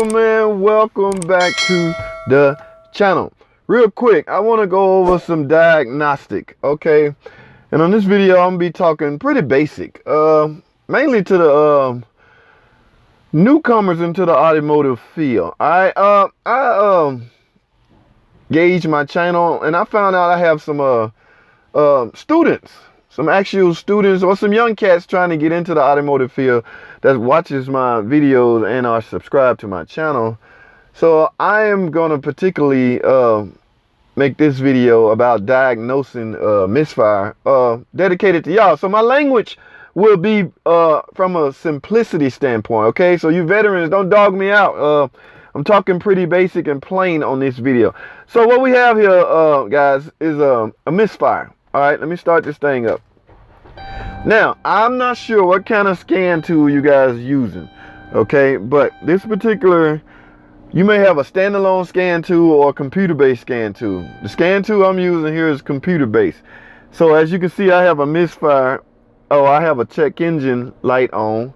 welcome back to the channel. Real quick, I want to go over some diagnostic, okay? And on this video, I'm gonna be talking pretty basic, mainly to the newcomers into the automotive field. I gauged my channel and I found out I have some students, some actual students or some young cats trying to get into the automotive field that watches my videos and are subscribed to my channel. So I am going to particularly make this video about diagnosing misfire, dedicated to y'all. So my language will be from a simplicity standpoint, okay? So you veterans, don't dog me out. I'm talking pretty basic and plain on this video. So what we have here, guys, is a misfire. All right, let me start this thing up. Now, I'm not sure what kind of scan tool you guys are using, okay? But this particular, you may have a standalone scan tool or a computer-based scan tool. The scan tool I'm using here is computer-based. So as you can see, I have a misfire. Oh, I have a check engine light on.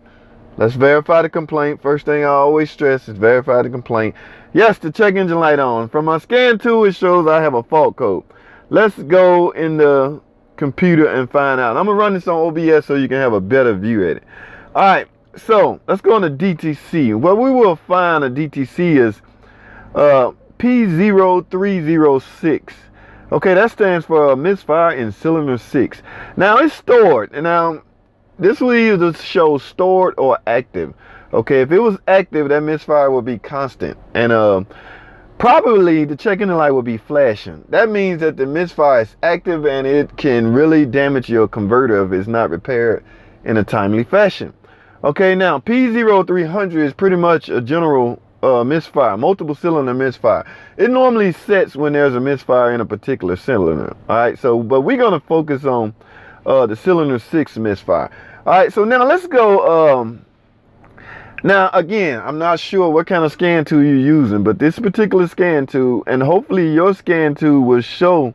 Let's verify the complaint. First thing I always stress is verify the complaint. Yes, the check engine light on. From my scan tool, it shows I have a fault code. Let's go in the computer and find out. I'm gonna run this on OBS so you can have a better view at it. All right, so let's go into DTC. What we will find a DTC is P0306. Okay, that stands for a misfire in cylinder 6. Now it's stored, and now this will either show stored or active. Okay, if it was active, that misfire would be constant, and probably the check engine light will be flashing. That means that the misfire is active and it can really damage your converter if it's not repaired in a timely fashion. Okay, now P0300 is pretty much a general misfire, multiple cylinder misfire. It normally sets when there's a misfire in a particular cylinder. All right, so but we're gonna focus on the cylinder 6 misfire. All right, so now let's go. Now, again, I'm not sure what kind of scan tool you're using, but this particular scan tool, and hopefully your scan tool will show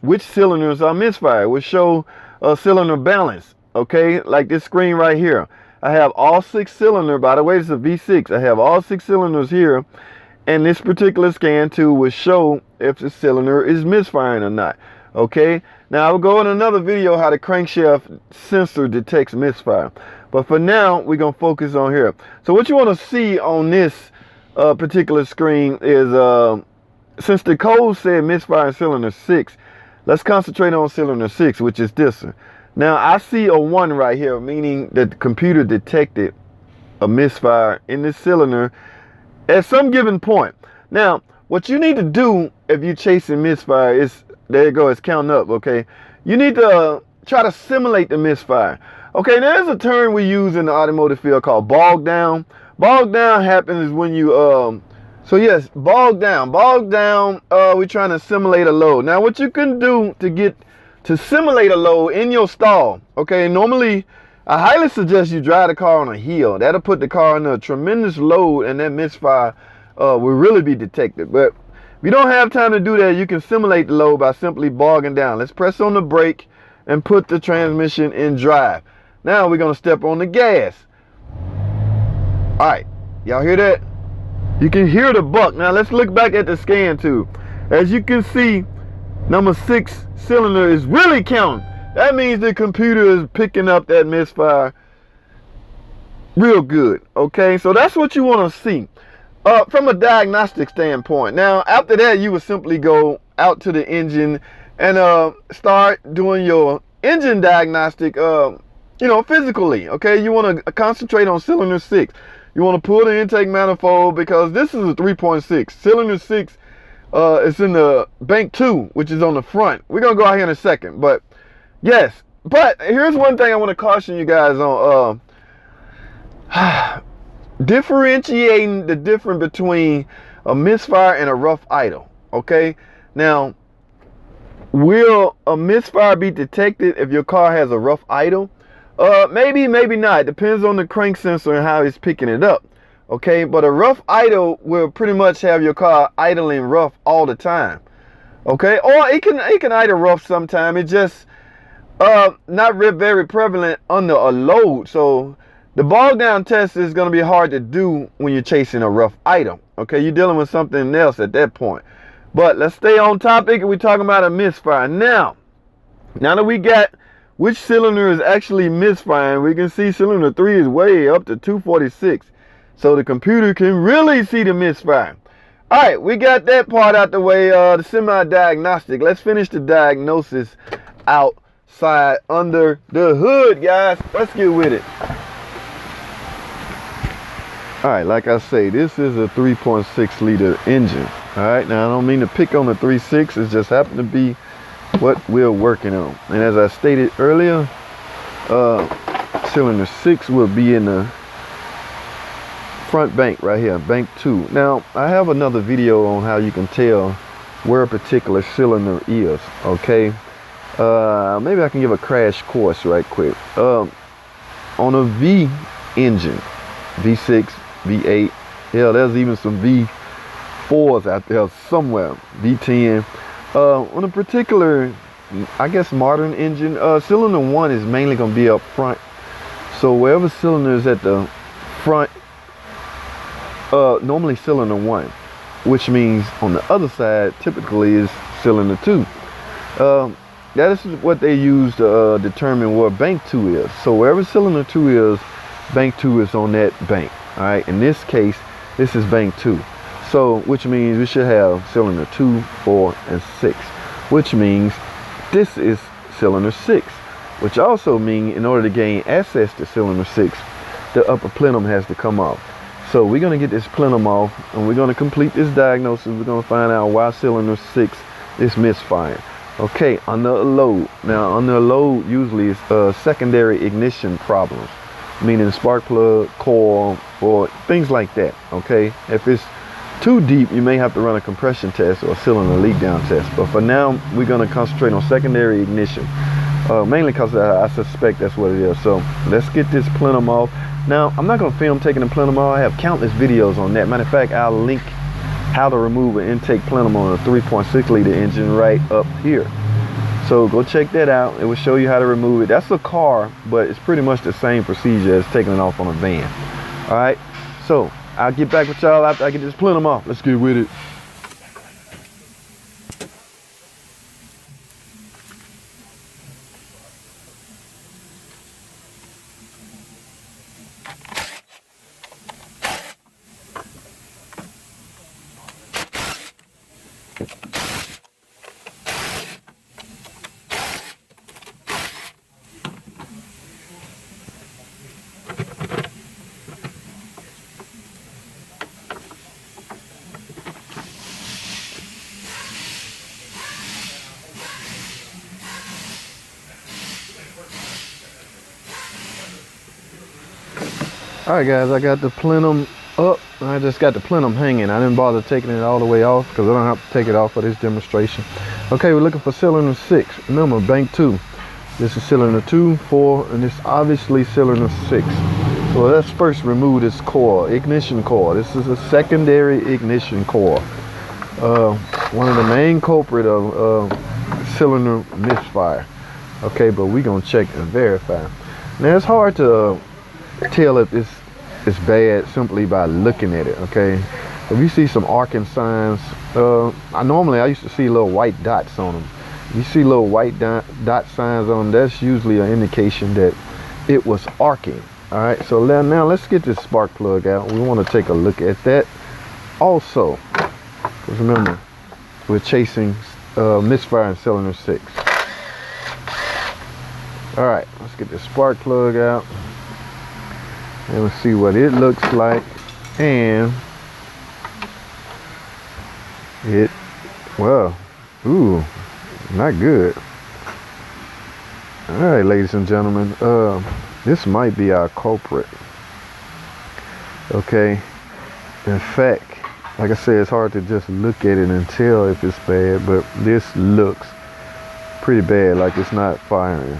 which cylinders are misfire, will show cylinder balance, okay? Like this screen right here. I have all 6 cylinders, by the way, it's a V6. I have all 6 cylinders here, and this particular scan tool will show if the cylinder is misfiring or not, okay? Now, I will go in another video how the crankshaft sensor detects misfire. But for now, we're going to focus on here. So what you want to see on this particular screen is, since the code said misfire in cylinder 6, let's concentrate on cylinder 6, which is this one. Now, I see a 1 right here, meaning that the computer detected a misfire in this cylinder at some given point. Now, what you need to do if you're chasing misfire is, there you go, it's counting up, okay? You need to try to simulate the misfire. Okay, there's a term we use in the automotive field called bog down. Bog down happens when you, so yes, bog down, we're trying to simulate a load. Now, what you can do to simulate a load in your stall, okay, normally, I highly suggest you drive the car on a hill. That'll put the car under a tremendous load and that misfire will really be detected. But if you don't have time to do that, you can simulate the load by simply bogging down. Let's press on the brake and put the transmission in drive. Now we're going to step on the gas. All right, y'all hear that? You can hear the buck. Now let's look back at the scan tool. As you can see, number 6 cylinder is really counting. That means the computer is picking up that misfire real good. Okay, so that's what you want to see from a diagnostic standpoint. Now after that, you would simply go out to the engine and start doing your engine diagnostic, you know, physically. Okay, you want to concentrate on cylinder 6. You want to pull the intake manifold because this is a 3.6. Cylinder 6 is in the bank 2, which is on the front. We're gonna go out here in a second, but yes. But here's one thing I want to caution you guys on: differentiating the difference between a misfire and a rough idle. Okay, now, will a misfire be detected if your car has a rough idle? Maybe, maybe not. It depends on the crank sensor and how it's picking it up. Okay, but a rough idle will pretty much have your car idling rough all the time. Okay, or it can idle rough sometime. It just not very prevalent under a load. So The bog down test is going to be hard to do when you're chasing a rough item. Okay, you're dealing with something else at that point. But let's stay on topic, and we're talking about a misfire. Now that we got which cylinder is actually misfiring, we can see cylinder 3 is way up to 246. So the computer can really see the misfire. All right, we got that part out the way, the semi-diagnostic. Let's finish the diagnosis outside under the hood, guys. Let's get with it. All right, like I say, this is a 3.6 liter engine. All right, now I don't mean to pick on the 3.6, it just happened to be what we're working on. And as I stated earlier, cylinder 6 will be in the front bank right here, bank 2. Now, I have another video on how you can tell where a particular cylinder is, okay? Maybe I can give a crash course right quick. On a V engine, V6, V8, hell, there's even some V4s out there somewhere, V10. On a particular, I guess, modern engine, cylinder 1 is mainly going to be up front. So wherever cylinder is at the front, normally cylinder 1, which means on the other side typically is cylinder 2. That is what they use to determine where bank 2 is. So wherever cylinder 2 is, bank 2 is on that bank. All right, in this case, this is bank 2. So, which means we should have cylinder 2, 4, and 6, which means this is cylinder 6, which also means in order to gain access to cylinder 6, the upper plenum has to come off. So we're going to get this plenum off, and we're going to complete this diagnosis. We're going to find out why cylinder 6 is misfiring. Okay, under a load. Now, under a load usually is secondary ignition problems, meaning spark plug, coil, or things like that. Okay, if it's too deep, you may have to run a compression test or a cylinder leak down test. But for now, we're going to concentrate on secondary ignition, mainly because I suspect that's what it is. So let's get this plenum off. Now, I'm not going to film taking the plenum off. I have countless videos on that. Matter of fact, I'll link how to remove an intake plenum on a 3.6 liter engine right up here. So go check that out. It will show you how to remove it. That's a car, but it's pretty much the same procedure as taking it off on a van. All right, so I'll get back with y'all after I get this plenum off. Let's get with it. All right, guys, I got the plenum up. I just got the plenum hanging. I didn't bother taking it all the way off because I don't have to take it off for this demonstration. Okay, we're looking for cylinder 6. Remember, bank 2. This is cylinder 2, 4, and this obviously cylinder 6. So let's first remove this coil, ignition coil. This is a secondary ignition coil. One of the main culprit of cylinder misfire. Okay, but we're gonna check and verify. Now it's hard to tell if it's bad simply by looking at it. Okay, if you see some arcing signs, I used to see little white dots on them. You see little white dot signs on them, that's usually an indication that it was arcing. All right, so now let's get this spark plug out. We want to take a look at that also, because remember, we're chasing misfire in cylinder 6. All right, let's get this spark plug out and we'll see what it looks like. And well, ooh, not good. All right, ladies and gentlemen, this might be our culprit. Okay, in fact, like I said, it's hard to just look at it and tell if it's bad, but this looks pretty bad, like it's not firing.